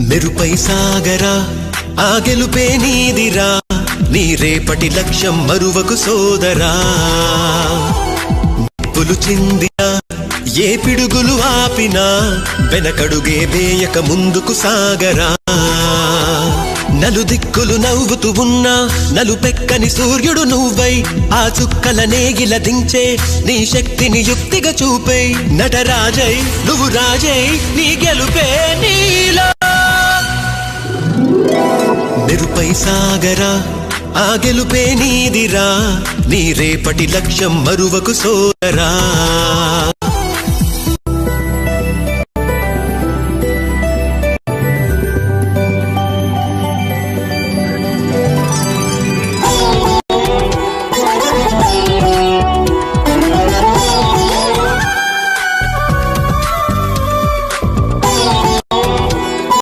మెరుపై సాగరా ఆ గెలుపే నీదిరా నీ రేపటి లక్ష్యం మరువకు సోదరా నిప్పులు చిందినా ఏ పిడుగులు ఆపినా వెనకడుగే వేయక ముందుకు సాగరా నలుదిక్కులు నవ్వుతూ ఉన్నా నలుపెక్కని సూర్యుడు నువ్వై ఆ చుక్కల నేగిల దించే నీ శక్తిని యుక్తిగా చూపై నటరాజై నువ్వు రాజై నీ గెలుపే నీలో మెరుపై సాగరా ఆ గెలుపే నీదిరా నీ రేపటి లక్ష్యం మరువకు సోదరా